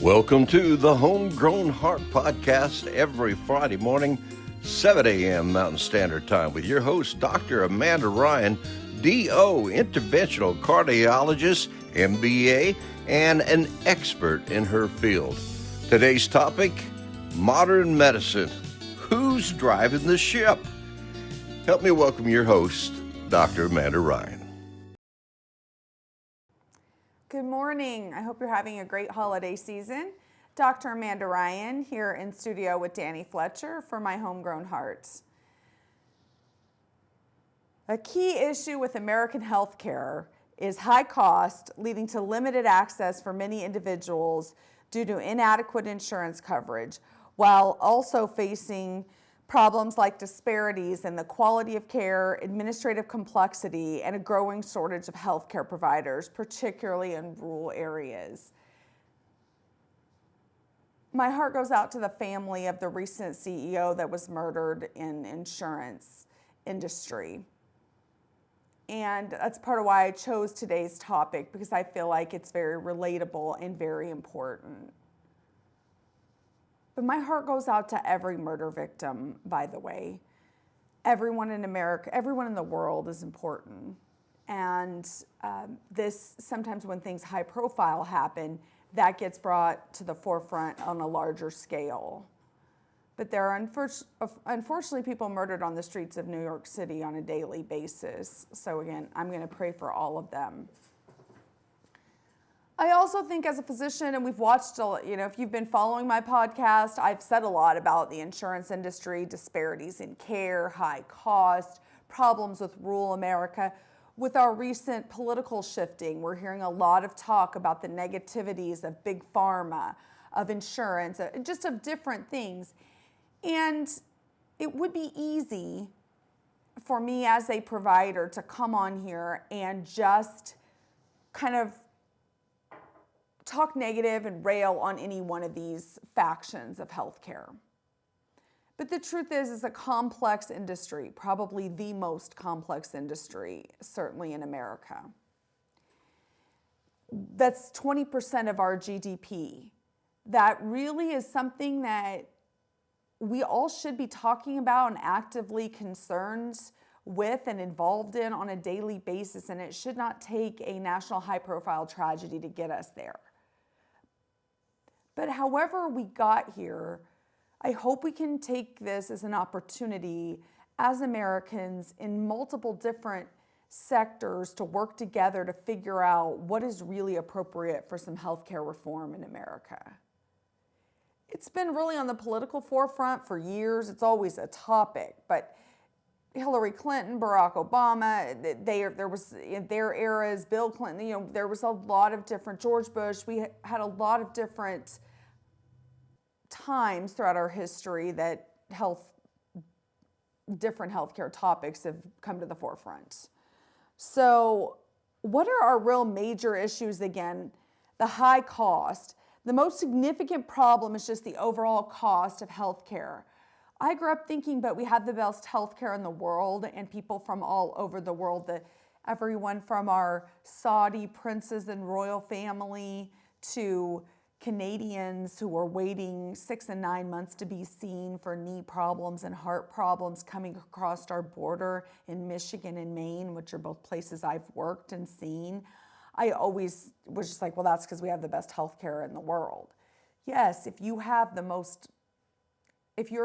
Welcome to the Homegrown Heart Podcast every Friday morning, 7 a.m. Mountain Standard Time with your host, Dr. Amanda Ryan, DO, interventional cardiologist, MBA, and an expert in her field. Today's topic, modern medicine. Who's driving the ship? Help me welcome your host, Dr. Amanda Ryan. Good morning. I hope you're having a great holiday season. Dr. Amanda Ryan here in studio with Danny Fletcher for My Homegrown Heart. A key issue with American healthcare is high cost, leading to limited access for many individuals due to inadequate insurance coverage, while also facing problems like disparities in the quality of care, administrative complexity, and a growing shortage of healthcare providers, particularly in rural areas. My heart goes out to the family of the recent CEO that was murdered in insurance industry. And that's part of why I chose today's topic, because I feel like it's very relatable and very important. But my heart goes out to every murder victim, by the way. Everyone in America, everyone in the world is important. And this, sometimes when things high profile happen, that gets brought to the forefront on a larger scale. But there are unfortunately people murdered on the streets of New York City on a daily basis. So again, I'm going to pray for all of them. I also think as a physician, and we've watched, if you've been following my podcast, I've said a lot about the insurance industry, disparities in care, high cost, problems with rural America. With our recent political shifting, we're hearing a lot of talk about the negativities of big pharma, of insurance, just of different things. And it would be easy for me as a provider to come on here and just kind of talk negative and rail on any one of these factions of healthcare. But the truth is, it's a complex industry, probably the most complex industry, certainly in America. That's 20% of our GDP. That really is something that we all should be talking about and actively concerned with and involved in on a daily basis, and it should not take a national high-profile tragedy to get us there. But however we got here, I hope we can take this as an opportunity as Americans in multiple different sectors to work together to figure out what is really appropriate for some healthcare reform in America. It's been really on the political forefront for years. It's always a topic, but Hillary Clinton, Barack Obama, there was in their eras, Bill Clinton, there was a lot of different, George Bush, we had a lot of different times throughout our history that different healthcare topics have come to the forefront. So what are our real major issues again? The high cost. The most significant problem is just the overall cost of healthcare. I grew up thinking, but we have the best healthcare in the world, and people from all over the world, everyone from our Saudi princes and royal family to Canadians who are waiting 6 and 9 months to be seen for knee problems and heart problems coming across our border in Michigan and Maine, which are both places I've worked and seen. I always was just like, well, that's because we have the best healthcare in the world. Yes, if you're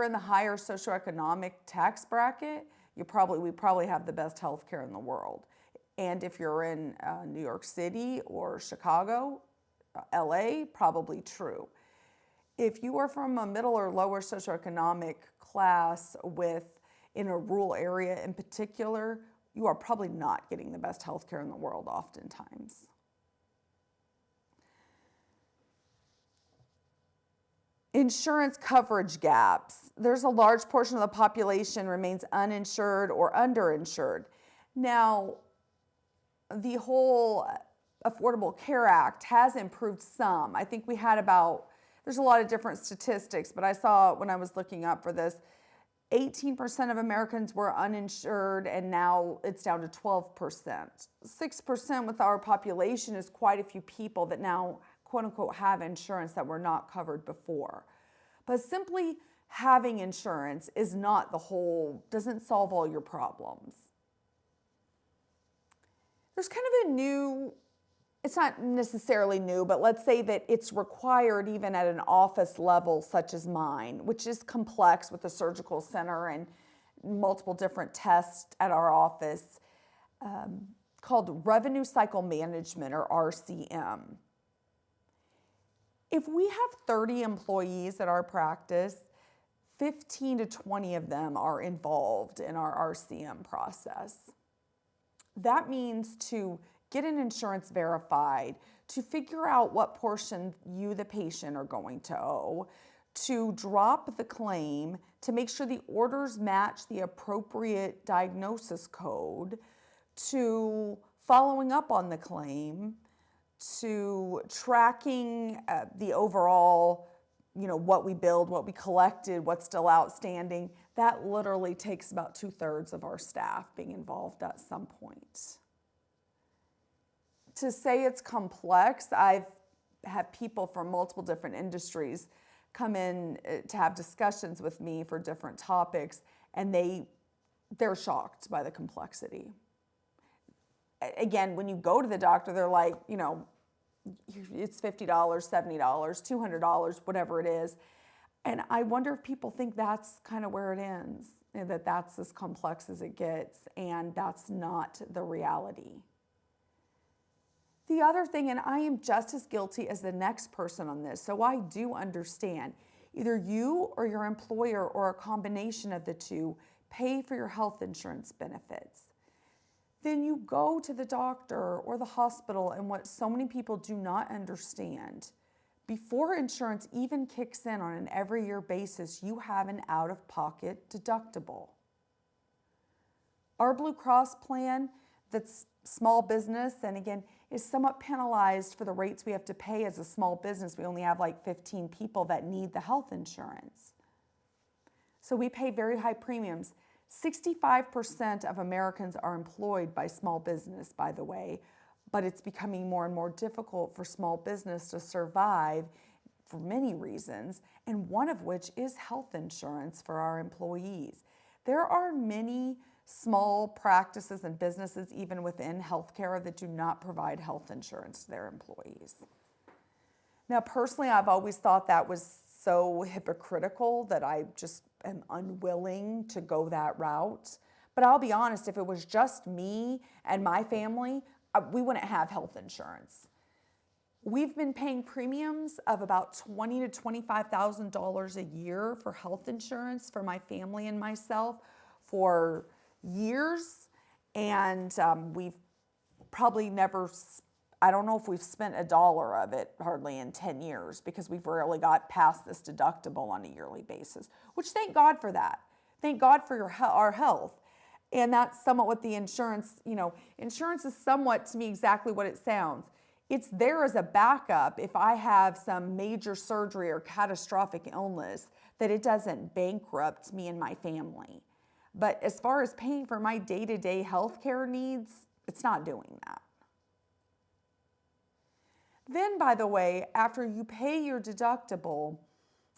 in the higher socioeconomic tax bracket, we probably have the best healthcare in the world. And if you're in New York City or Chicago, LA, probably true. If you are from a middle or lower socioeconomic class in a rural area in particular, you are probably not getting the best healthcare in the world oftentimes. Insurance coverage gaps. There's a large portion of the population remains uninsured or underinsured. Now, the whole Affordable Care Act has improved some. I think there's a lot of different statistics, but I saw when I was looking up for this, 18% of Americans were uninsured, and now it's down to 12%. 6% with our population is quite a few people that now quote unquote have insurance that were not covered before. But simply having insurance is not doesn't solve all your problems. There's kind of a new, it's not necessarily new, but let's say that it's required even at an office level such as mine, which is complex with a surgical center and multiple different tests at our office, called Revenue Cycle Management, or RCM. If we have 30 employees at our practice, 15 to 20 of them are involved in our RCM process. That means to get an insurance verified, to figure out what portion you, the patient, are going to owe, to drop the claim, to make sure the orders match the appropriate diagnosis code, to following up on the claim, to tracking the overall, what we billed, what we collected, what's still outstanding. That literally takes about 2/3 of our staff being involved at some point. To say it's complex, I've had people from multiple different industries come in to have discussions with me for different topics, and they're shocked by the complexity. Again, when you go to the doctor, they're like, it's $50, $70, $200, whatever it is. And I wonder if people think that's kind of where it ends, and that that's as complex as it gets, and that's not the reality. The other thing, and I am just as guilty as the next person on this, so I do understand, either you or your employer or a combination of the two pay for your health insurance benefits. Then you go to the doctor or the hospital, and what so many people do not understand, before insurance even kicks in on an every year basis, you have an out-of-pocket deductible. Our Blue Cross plan, that's small business, and again, is somewhat penalized for the rates we have to pay as a small business. We only have like 15 people that need the health insurance. So we pay very high premiums. 65% of Americans are employed by small business, by the way, but it's becoming more and more difficult for small business to survive for many reasons, and one of which is health insurance for our employees. There are many small practices and businesses, even within healthcare, that do not provide health insurance to their employees. Now, personally, I've always thought that was so hypocritical that I just am unwilling to go that route. But I'll be honest, if it was just me and my family, we wouldn't have health insurance. We've been paying premiums of about $20,000 to $25,000 a year for health insurance for my family and myself for years, and we've probably never, I don't know if we've spent $1 of it hardly in 10 years, because we've rarely got past this deductible on a yearly basis, which thank God for that. Thank God for our health. And that's somewhat what the insurance, insurance is somewhat, to me, exactly what it sounds. It's there as a backup if I have some major surgery or catastrophic illness, that it doesn't bankrupt me and my family. But as far as paying for my day-to-day healthcare needs, it's not doing that. Then, by the way, after you pay your deductible,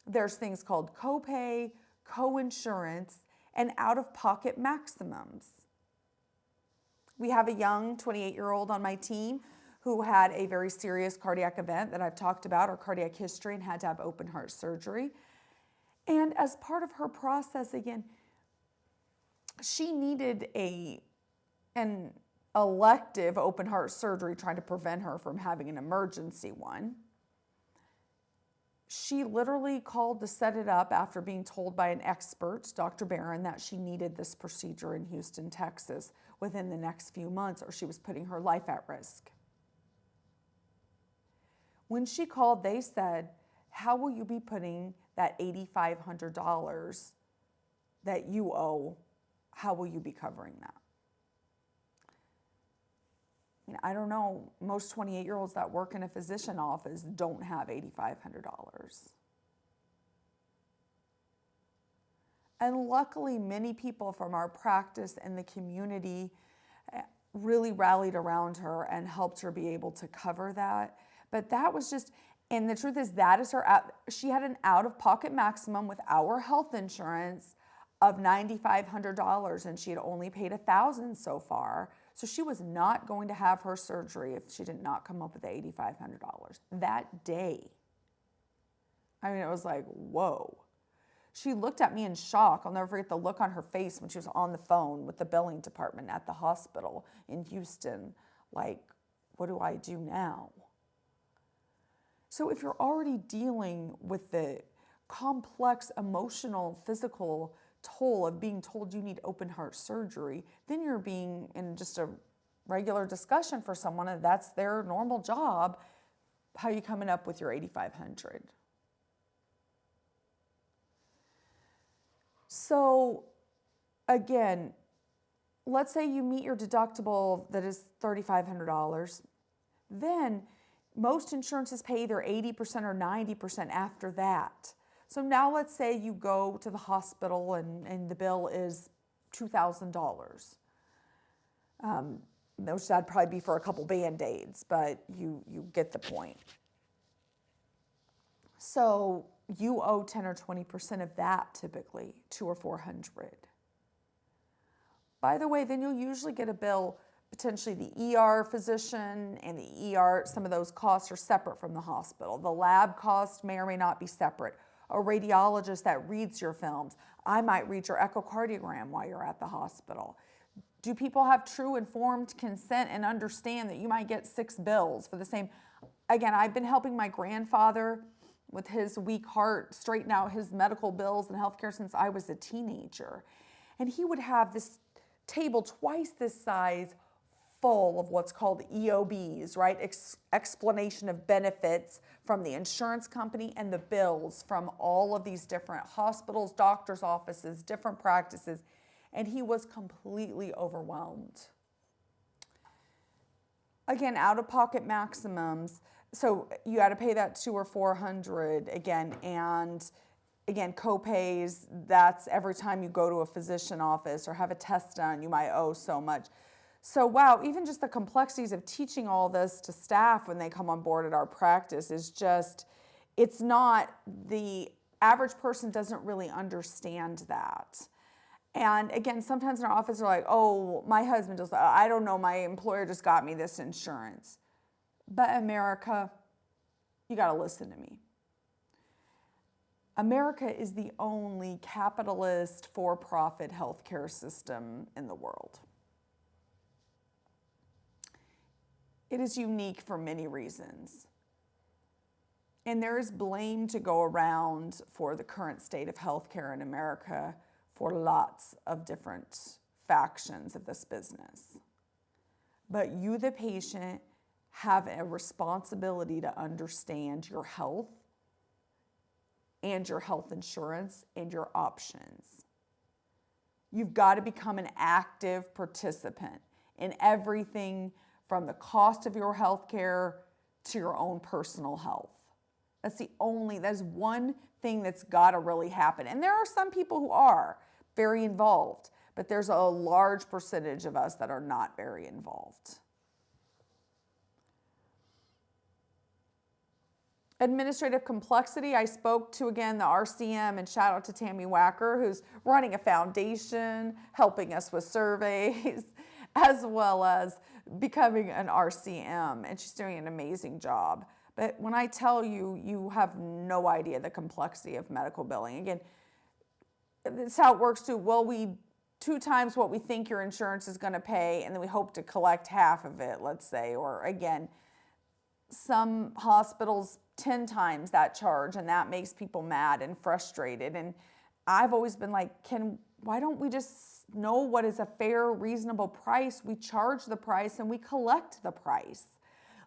there's things called copay, coinsurance, and out-of-pocket maximums. We have a young 28-year-old on my team who had a very serious cardiac event that I've talked about, or cardiac history, and had to have open heart surgery. And as part of her process, again, she needed an elective open heart surgery, trying to prevent her from having an emergency one. She literally called to set it up after being told by an expert, Dr. Barron, that she needed this procedure in Houston, Texas within the next few months, or she was putting her life at risk. When she called, they said, "How will you be putting that $8,500 that you owe? How will you be covering that?" I don't know, most 28-year-olds that work in a physician office don't have $8,500. And luckily, many people from our practice and the community really rallied around her and helped her be able to cover that. But that was just, and the truth is she had an out-of-pocket maximum with our health insurance of $9,500, and she had only paid $1,000 so far. So she was not going to have her surgery if she did not come up with the $8,500 that day. I mean, it was like, whoa. She looked at me in shock. I'll never forget the look on her face when she was on the phone with the billing department at the hospital in Houston. Like, what do I do now? So if you're already dealing with the complex emotional, physical toll of being told you need open heart surgery, then you're being in just a regular discussion for someone, and that's their normal job. How are you coming up with your $8,500? So again, let's say you meet your deductible that is $3,500. Then most insurances pay either 80% or 90% after that. So now let's say you go to the hospital and the bill is $2,000. Which that'd probably be for a couple Band-Aids, but you get the point. So you owe 10 or 20% of that typically, $200 or $400. By the way, then you'll usually get a bill, potentially the ER physician and the ER, some of those costs are separate from the hospital. The lab costs may or may not be separate. A radiologist that reads your films. I might read your echocardiogram while you're at the hospital. Do people have true informed consent and understand that you might get 6 bills for the same? Again, I've been helping my grandfather with his weak heart straighten out his medical bills and healthcare since I was a teenager. And he would have this table twice this size full of what's called EOBs, right? Explanation of benefits from the insurance company and the bills from all of these different hospitals, doctors' offices, different practices. And he was completely overwhelmed. Again, out-of-pocket maximums. So you got to pay that $200 or $400 again, and again, co-pays, that's every time you go to a physician office or have a test done, you might owe so much. So wow, even just the complexities of teaching all this to staff when they come on board at our practice is just, it's not, the average person doesn't really understand that. And again, sometimes in our office they're like, oh, my husband just, I don't know, my employer just got me this insurance. But America, you got to listen to me. America is the only capitalist for-profit healthcare system in the world. It is unique for many reasons. And there is blame to go around for the current state of healthcare in America for lots of different factions of this business. But you, the patient, have a responsibility to understand your health and your health insurance and your options. You've got to become an active participant in everything from the cost of your health care to your own personal health. That's one thing that's got to really happen. And there are some people who are very involved, but there's a large percentage of us that are not very involved. Administrative complexity, I spoke to, again, the RCM, and shout out to Tammy Wacker, who's running a foundation, helping us with surveys, as well as becoming an RCM, and she's doing an amazing job. But when I tell you, you have no idea the complexity of medical billing. Again, that's how it works too. Well, we 2 times what we think your insurance is going to pay, and then we hope to collect half of it, let's say, or again, some hospitals 10 times that charge, and that makes people mad and frustrated. And I've always been like, why don't we just know what is a fair, reasonable price? We charge the price and we collect the price.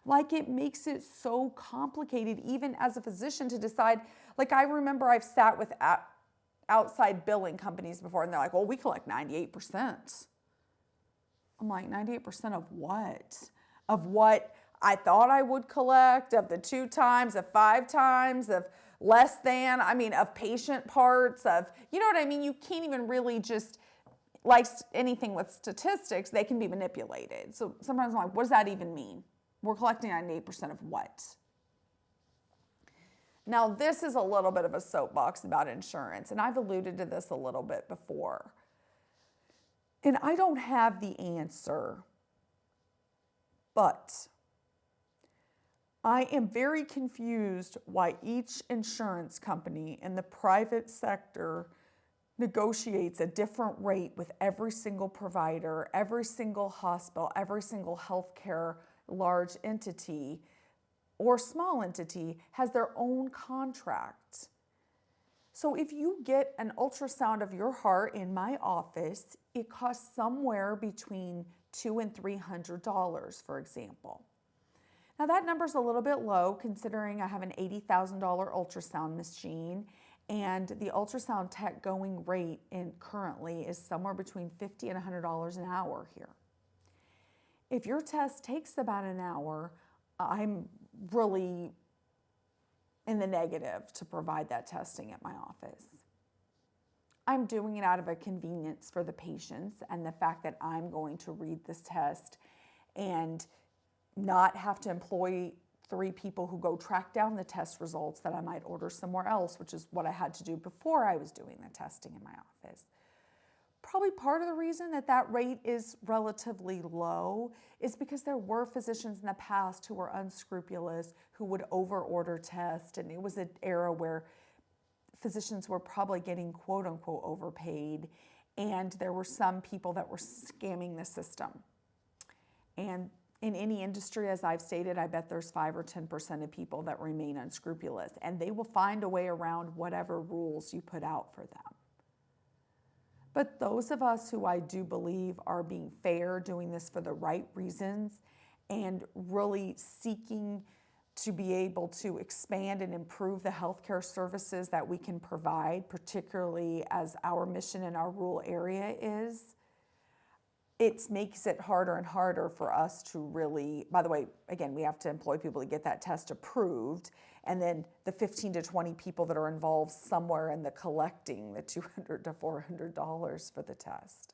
Like, it makes it so complicated, even as a physician, to decide. Like, I remember I've sat with outside billing companies before, and they're like, well, we collect 98%. I'm like, 98% of what? Of what I thought I would collect, of the 2 times, of 5 times, of less than, of patient parts, of, you know what I mean? You can't even really just, like anything with statistics, they can be manipulated. So sometimes I'm like, what does that even mean? We're collecting 98% of what? Now, this is a little bit of a soapbox about insurance, and I've alluded to this a little bit before. And I don't have the answer, but I am very confused why each insurance company in the private sector negotiates a different rate with every single provider, every single hospital, every single healthcare large entity or small entity has their own contract. So if you get an ultrasound of your heart in my office, it costs somewhere between $200 and $300, for example. Now that number's a little bit low considering I have an $80,000 ultrasound machine, and the ultrasound tech going rate currently is somewhere between $50 and $100 an hour here. If your test takes about an hour, I'm really in the negative to provide that testing at my office. I'm doing it out of a convenience for the patients and the fact that I'm going to read this test and not have to employ 3 people who go track down the test results that I might order somewhere else, which is what I had to do before I was doing the testing in my office. Probably part of the reason that that rate is relatively low is because there were physicians in the past who were unscrupulous, who would overorder tests, and it was an era where physicians were probably getting quote unquote overpaid, and there were some people that were scamming the system. And in any industry, as I've stated, I bet there's 5 or 10% of people that remain unscrupulous, and they will find a way around whatever rules you put out for them. But those of us who I do believe are being fair, doing this for the right reasons, and really seeking to be able to expand and improve the healthcare services that we can provide, particularly as our mission in our rural area is, it makes it harder and harder for us to really, by the way, again, we have to employ people to get that test approved, and then the 15 to 20 people that are involved somewhere in the collecting the $200 to $400 for the test.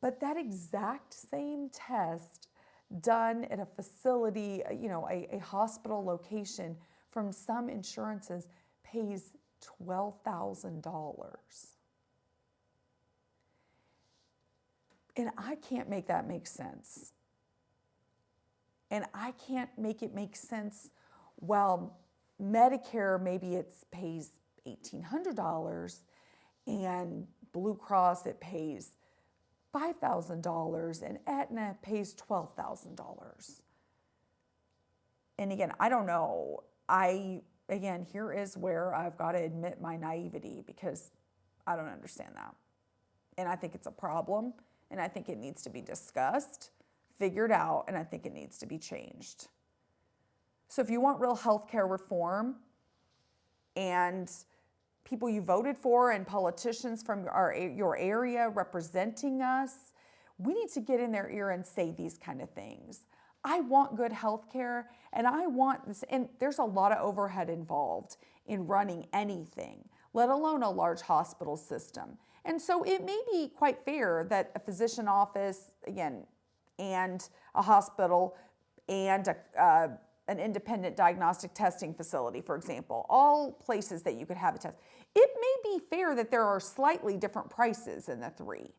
But that exact same test done at a facility, a hospital location from some insurances pays $12,000. And I can't make that make sense. And I can't make it make sense. Well, Medicare, maybe it pays $1,800, and Blue Cross, it pays $5,000, and Aetna pays $12,000. And again, I don't know. Here is where I've got to admit my naivety, because I don't understand that. And I think it's a problem, and I think it needs to be discussed, figured out, and I think it needs to be changed. So if you want real healthcare reform, and people you voted for and politicians from your area representing us, we need to get in their ear and say these kind of things. I want good healthcare, and I want this, and there's a lot of overhead involved in running anything, let alone a large hospital system. And so it may be quite fair that a physician office, again, and a hospital and an independent diagnostic testing facility, for example, all places that you could have a test. It may be fair that there are slightly different prices in the 3,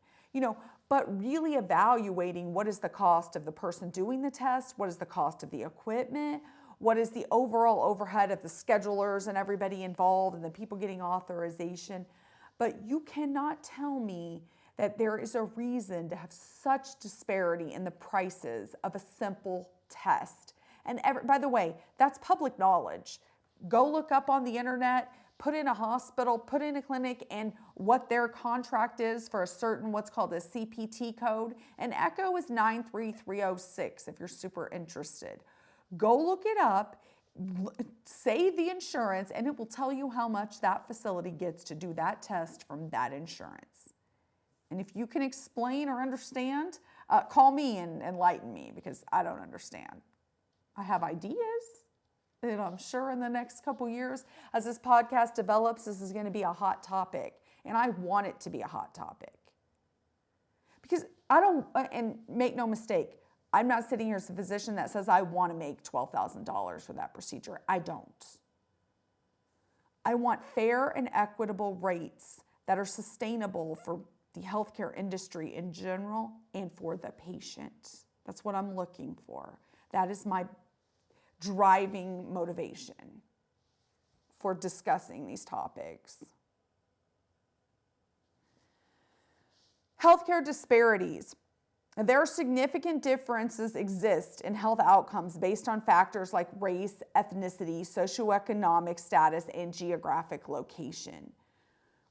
but really evaluating what is the cost of the person doing the test, what is the cost of the equipment, what is the overall overhead of the schedulers and everybody involved and the people getting authorization. But you cannot tell me that there is a reason to have such disparity in the prices of a simple test. And by the way, that's public knowledge. Go look up on the internet, put in a hospital, put in a clinic, and what their contract is for a certain what's called a CPT code. And Echo is 93306 if you're super interested. Go look it up, say the insurance, and it will tell you how much that facility gets to do that test from that insurance. And if you can explain or understand, call me and enlighten me, because I don't understand. I have ideas, and I'm sure in the next couple years, as this podcast develops, this is going to be a hot topic, and I want it to be a hot topic. Because and make no mistake, I'm not sitting here as a physician that says I want to make $12,000 for that procedure. I don't. I want fair and equitable rates that are sustainable for the healthcare industry in general and for the patient. That's what I'm looking for. That is my driving motivation for discussing these topics. Healthcare disparities. There are significant differences exist in health outcomes based on factors like race, ethnicity, socioeconomic status, and geographic location.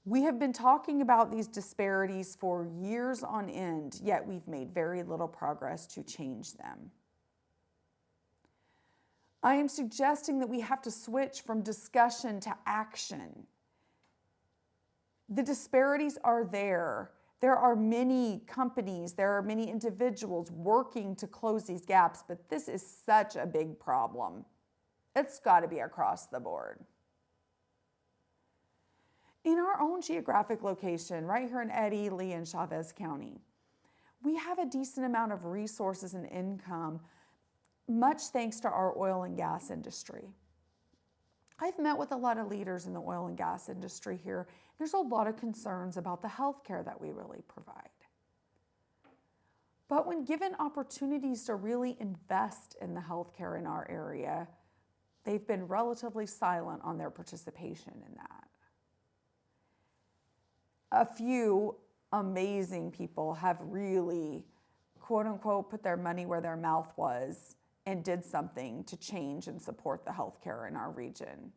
We have been talking about these disparities for years on end, yet we've made very little progress to change them. I am suggesting that we have to switch from discussion to action. The disparities are there. There are many companies, there are many individuals working to close these gaps, but this is such a big problem. It's got to be across the board. In our own geographic location, right here in Eddy, Lee, and Chavez County, we have a decent amount of resources and income, much thanks to our oil and gas industry. I've met with a lot of leaders in the oil and gas industry here. There's a lot of concerns about the health care that we really provide. But when given opportunities to really invest in the health care in our area, they've been relatively silent on their participation in that. A few amazing people have really, quote unquote, put their money where their mouth was and did something to change and support the healthcare in our region.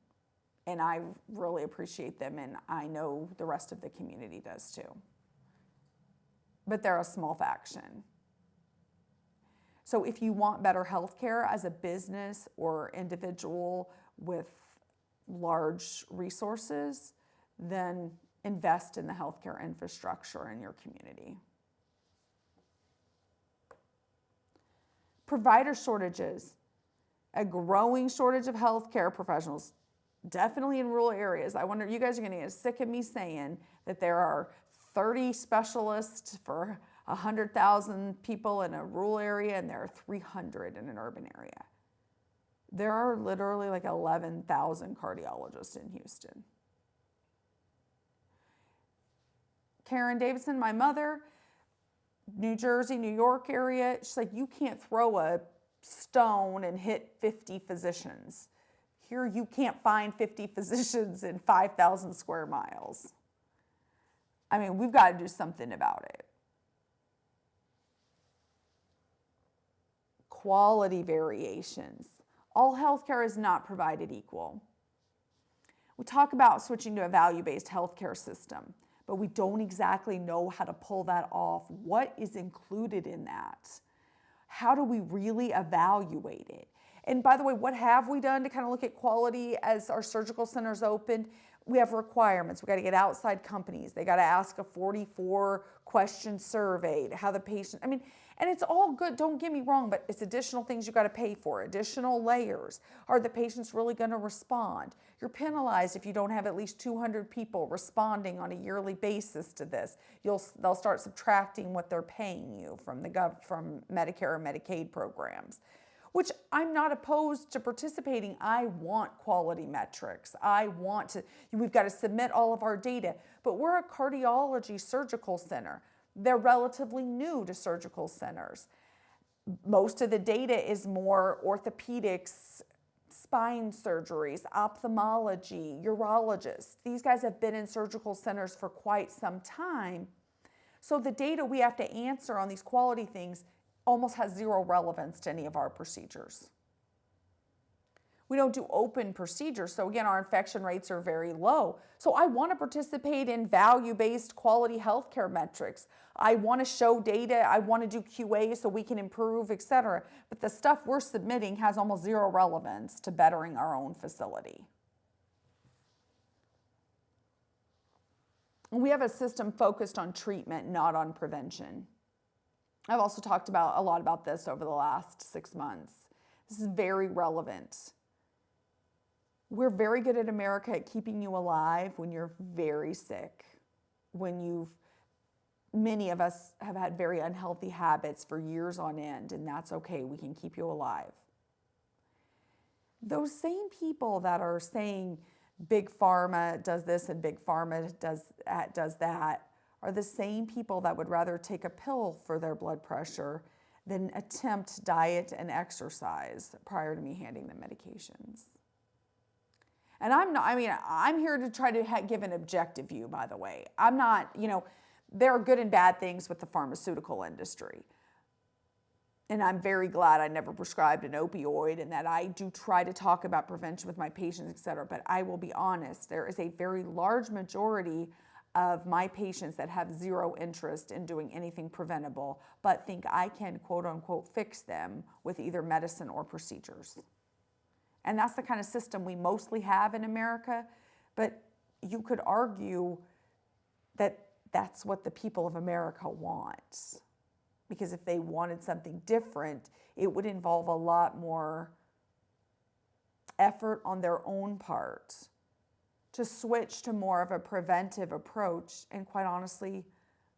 And I really appreciate them, and I know the rest of the community does too. But they're a small faction. So if you want better healthcare as a business or individual with large resources, then invest in the healthcare infrastructure in your community. Provider shortages, a growing shortage of healthcare professionals, definitely in rural areas. I wonder, you guys are going to get sick of me saying that there are 30 specialists for 100,000 people in a rural area and there are 300 in an urban area. There are literally like 11,000 cardiologists in Houston. Karen Davidson, my mother, New Jersey, New York area, she's like, you can't throw a stone and hit 50 physicians. Here you can't find 50 physicians in 5,000 square miles. I mean, we've got to do something about it. Quality variations. All healthcare is not provided equal. We talk about switching to a value-based healthcare system, but we don't exactly know how to pull that off. What is included in that? How do we really evaluate it? And by the way, what have we done to kind of look at quality as our surgical centers opened? We have requirements. We got to get outside companies. They got to ask a 44-question survey to how the patient, and it's all good, don't get me wrong, but it's additional things you got to pay for, additional layers. Are the patients really going to respond? You're penalized if you don't have at least 200 people responding on a yearly basis to this. They'll start subtracting what they're paying you from from Medicare or Medicaid programs, which I'm not opposed to participating. I want quality metrics. We've got to submit all of our data, but we're a cardiology surgical center. They're relatively new to surgical centers. Most of the data is more orthopedics, spine surgeries, ophthalmology, urologists. These guys have been in surgical centers for quite some time. So the data we have to answer on these quality things almost has zero relevance to any of our procedures. We don't do open procedures, so again, our infection rates are very low. So I want to participate in value-based quality healthcare metrics. I want to show data, I want to do QA so we can improve, et cetera. But the stuff we're submitting has almost zero relevance to bettering our own facility. We have a system focused on treatment, not on prevention. I've also talked a lot about this over the last 6 months. This is very relevant. We're very good in America at keeping you alive when you're very sick, many of us have had very unhealthy habits for years on end, and that's okay, we can keep you alive. Those same people that are saying Big Pharma does this and Big Pharma does that are the same people that would rather take a pill for their blood pressure than attempt diet and exercise prior to me handing them medications. And I'm here to try to give an objective view, by the way. I'm not, there are good and bad things with the pharmaceutical industry. And I'm very glad I never prescribed an opioid and that I do try to talk about prevention with my patients, et cetera. But I will be honest, there is a very large majority of my patients that have zero interest in doing anything preventable, but think I can, quote unquote, fix them with either medicine or procedures. And that's the kind of system we mostly have in America. But you could argue that that's what the people of America want. Because if they wanted something different, it would involve a lot more effort on their own part to switch to more of a preventive approach. And quite honestly,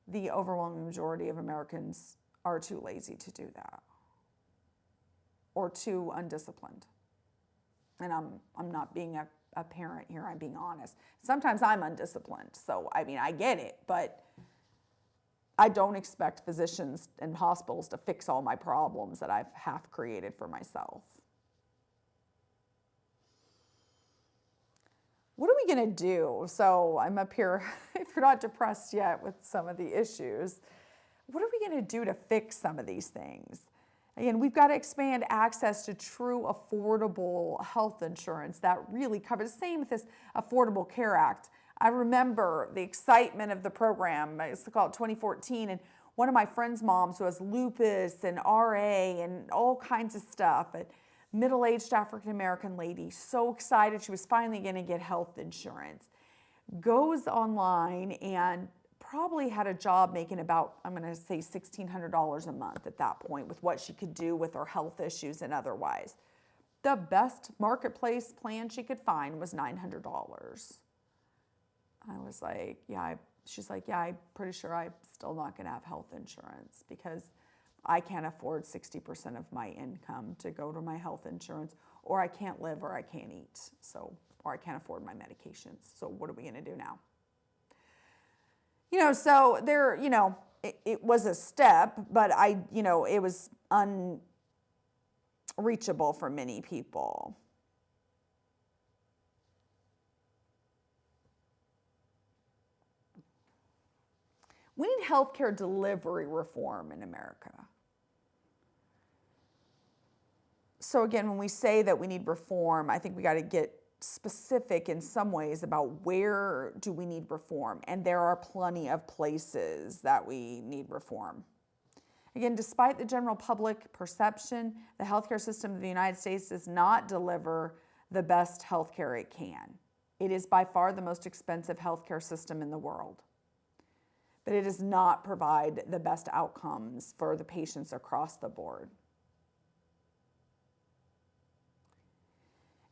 the overwhelming majority of Americans are too lazy to do that or too undisciplined. And I'm not being a parent here, I'm being honest. Sometimes I'm undisciplined, so I get it, but I don't expect physicians and hospitals to fix all my problems that I've half created for myself. What are we gonna do? So I'm up here, if you're not depressed yet with some of the issues, what are we gonna do to fix some of these things? Again, we've got to expand access to true affordable health insurance that really covers, the same with this Affordable Care Act. I remember the excitement of the program. It's called 2014, and one of my friend's moms who has lupus and RA and all kinds of stuff, a middle-aged African-American lady, so excited she was finally going to get health insurance, goes online and probably had a job making about, I'm going to say $1,600 a month at that point with what she could do with her health issues and otherwise. The best marketplace plan she could find was $900. I was like, she's like, I'm pretty sure I'm still not going to have health insurance because I can't afford 60% of my income to go to my health insurance, or I can't live or I can't eat, or I can't afford my medications. So what are we going to do now? So there, it was a step, but it was unreachable for many people. We need healthcare delivery reform in America. So again, when we say that we need reform, I think we got to get specific in some ways about where do we need reform. And there are plenty of places that we need reform. Again, despite the general public perception, the healthcare system of the United States does not deliver the best healthcare it can. It is by far the most expensive healthcare system in the world. But it does not provide the best outcomes for the patients across the board.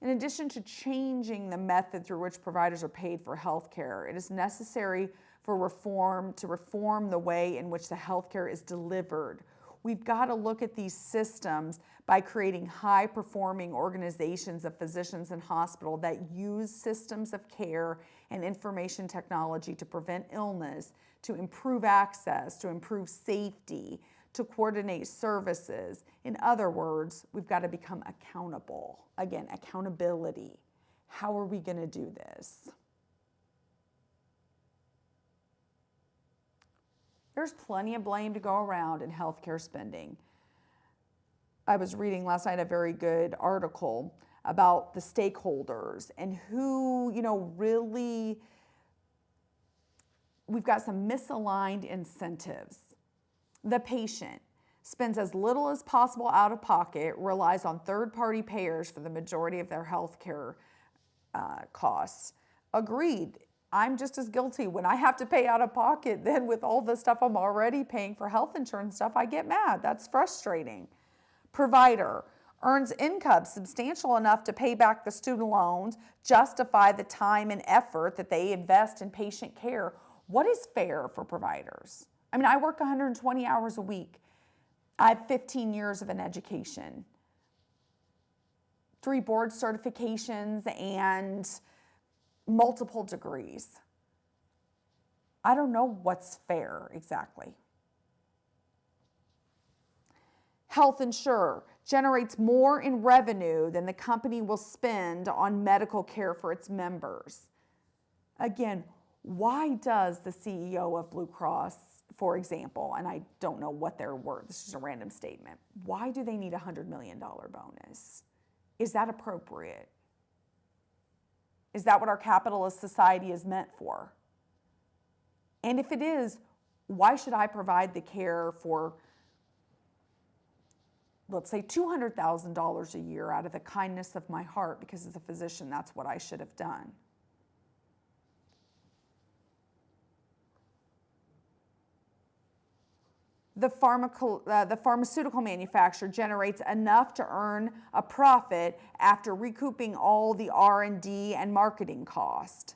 In addition to changing the method through which providers are paid for healthcare, it is necessary to reform the way in which the healthcare is delivered. We've got to look at these systems by creating high-performing organizations of physicians and hospitals that use systems of care and information technology to prevent illness, to improve access, to improve safety, to coordinate services. In other words, we've got to become accountable. Again, accountability. How are we going to do this? There's plenty of blame to go around in healthcare spending. I was reading last night a very good article about the stakeholders and who, really, we've got some misaligned incentives. The patient spends as little as possible out of pocket, relies on third-party payers for the majority of their health care costs. Agreed. I'm just as guilty. When I have to pay out of pocket, then with all the stuff I'm already paying for health insurance stuff, I get mad. That's frustrating. Provider earns income substantial enough to pay back the student loans, justify the time and effort that they invest in patient care. What is fair for providers? I work 120 hours a week. I have 15 years of an education, 3 board certifications, and multiple degrees. I don't know what's fair exactly. Health insurer generates more in revenue than the company will spend on medical care for its members. Again, why does the CEO of Blue Cross, for example, and I don't know what they're worth, this is a random statement, why do they need a $100 million bonus? Is that appropriate? Is that what our capitalist society is meant for? And if it is, why should I provide the care for, let's say, $200,000 a year out of the kindness of my heart, because as a physician, that's what I should have done? The pharmaceutical manufacturer generates enough to earn a profit after recouping all the R&D and marketing cost.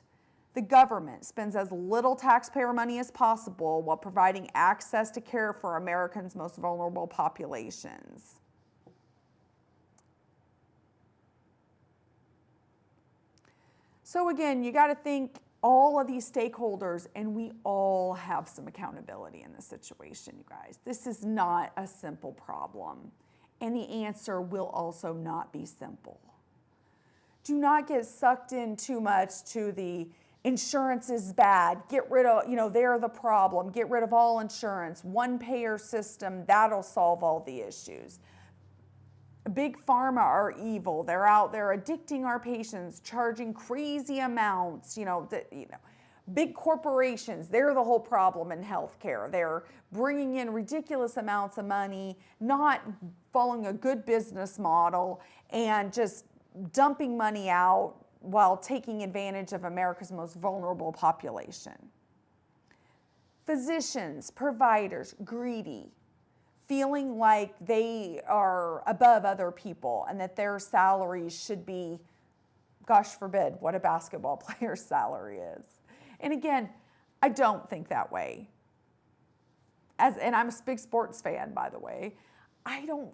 The government spends as little taxpayer money as possible while providing access to care for Americans' most vulnerable populations. So again, you got to think all of these stakeholders, and we all have some accountability in this situation, you guys. This is not a simple problem, and the answer will also not be simple. Do not get sucked in too much to the insurance is bad, get rid of, they're the problem, get rid of all insurance, one payer system, that'll solve all the issues. Big pharma are evil. They're out there addicting our patients, charging crazy amounts. Big corporations, they're the whole problem in healthcare. They're bringing in ridiculous amounts of money, not following a good business model, and just dumping money out while taking advantage of America's most vulnerable population. Physicians, providers, greedy, feeling like they are above other people and that their salaries should be, gosh forbid, what a basketball player's salary is. And again, I don't think that way. And I'm a big sports fan, by the way. I don't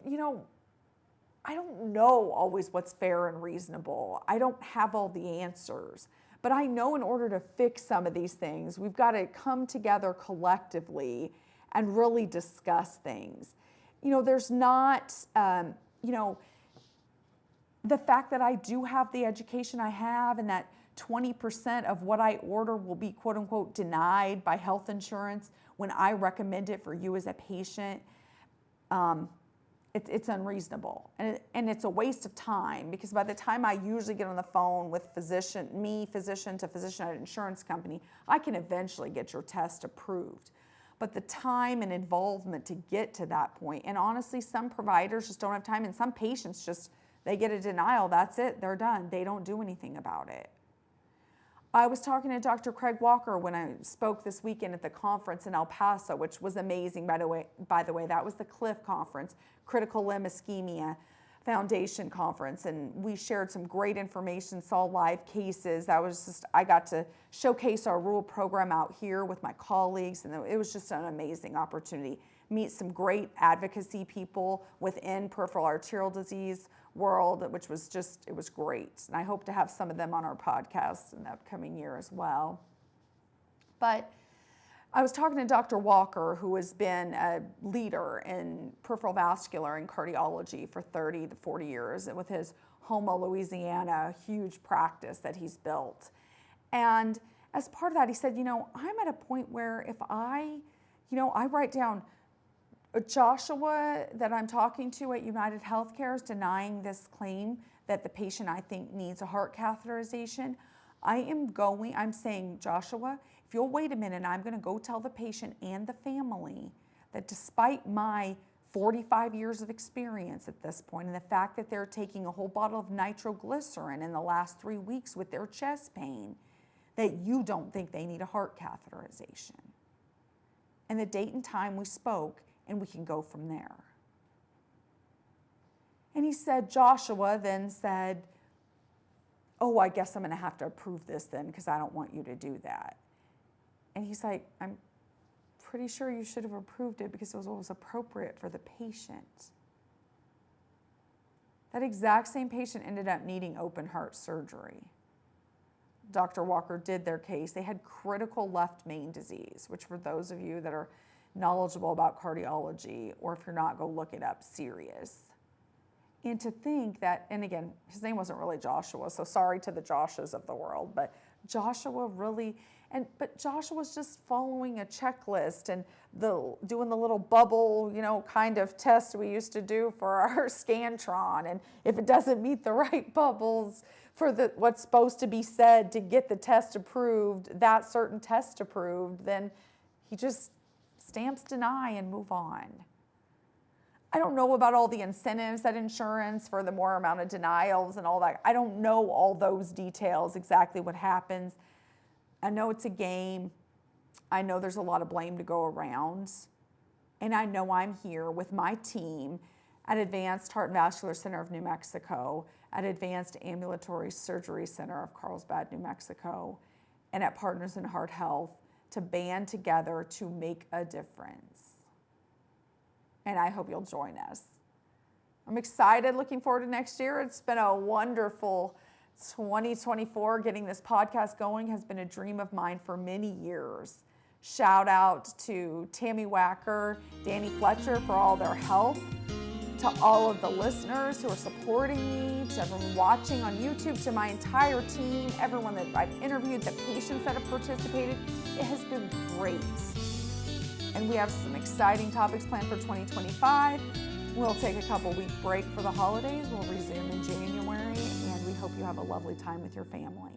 know always what's fair and reasonable. I don't have all the answers. But I know in order to fix some of these things, we've got to come together collectively and really discuss things. There's not, the fact that I do have the education I have and that 20% of what I order will be quote unquote denied by health insurance when I recommend it for you as a patient, it's unreasonable. And it's a waste of time, because by the time I usually get on the phone with physician to physician at an insurance company, I can eventually get your test approved. But the time and involvement to get to that point, and honestly, some providers just don't have time, and some patients they get a denial, that's it, they're done. They don't do anything about it. I was talking to Dr. Craig Walker when I spoke this weekend at the conference in El Paso, which was amazing, by the way. That was the CLIF conference, Critical Limb Ischemia Foundation conference, and we shared some great information, saw live cases. I got to showcase our rural program out here with my colleagues, and it was just an amazing opportunity. Meet some great advocacy people within peripheral arterial disease world, it was great. And I hope to have some of them on our podcast in the upcoming year as well. But I was talking to Dr. Walker, who has been a leader in peripheral vascular and cardiology for 30 to 40 years with his Houma, Louisiana, huge practice that he's built. And as part of that, he said, I'm at a point where if I write down Joshua that I'm talking to at United Healthcare is denying this claim that the patient I think needs a heart catheterization. I'm saying, Joshua, if you'll wait a minute, I'm going to go tell the patient and the family that despite my 45 years of experience at this point and the fact that they're taking a whole bottle of nitroglycerin in the last 3 weeks with their chest pain, that you don't think they need a heart catheterization. And the date and time we spoke, and we can go from there. And he said, Joshua then said, I guess I'm going to have to approve this then because I don't want you to do that. And he's like, I'm pretty sure you should have approved it because it was what was appropriate for the patient. That exact same patient ended up needing open heart surgery. Dr. Walker did their case, they had critical left main disease, which for those of you that are knowledgeable about cardiology, or if you're not, go look it up, serious. And to think that, and again, his name wasn't really Joshua, so sorry to the Joshuas of the world, but Joshua really, but Joshua's just following a checklist and doing the little bubble, kind of test we used to do for our Scantron. And if it doesn't meet the right bubbles for what's supposed to be said to get the test approved, that certain test approved, then he just stamps deny and move on. I don't know about all the incentives at insurance for the more amount of denials and all that. I don't know all those details, exactly what happens. I know it's a game. I know there's a lot of blame to go around. And I know I'm here with my team at Advanced Heart and Vascular Center of New Mexico, at Advanced Ambulatory Surgery Center of Carlsbad, New Mexico, and at Partners in Heart Health to band together to make a difference. And I hope you'll join us. I'm excited, looking forward to next year. It's been a wonderful 2024. Getting this podcast going has been a dream of mine for many years. Shout out to Tammy Wacker, Danny Fletcher for all their help, to all of the listeners who are supporting me, to everyone watching on YouTube, to my entire team, everyone that I've interviewed, the patients that have participated. It has been great. And we have some exciting topics planned for 2025. We'll take a couple-week break for the holidays. We'll resume in January, and we hope you have a lovely time with your family.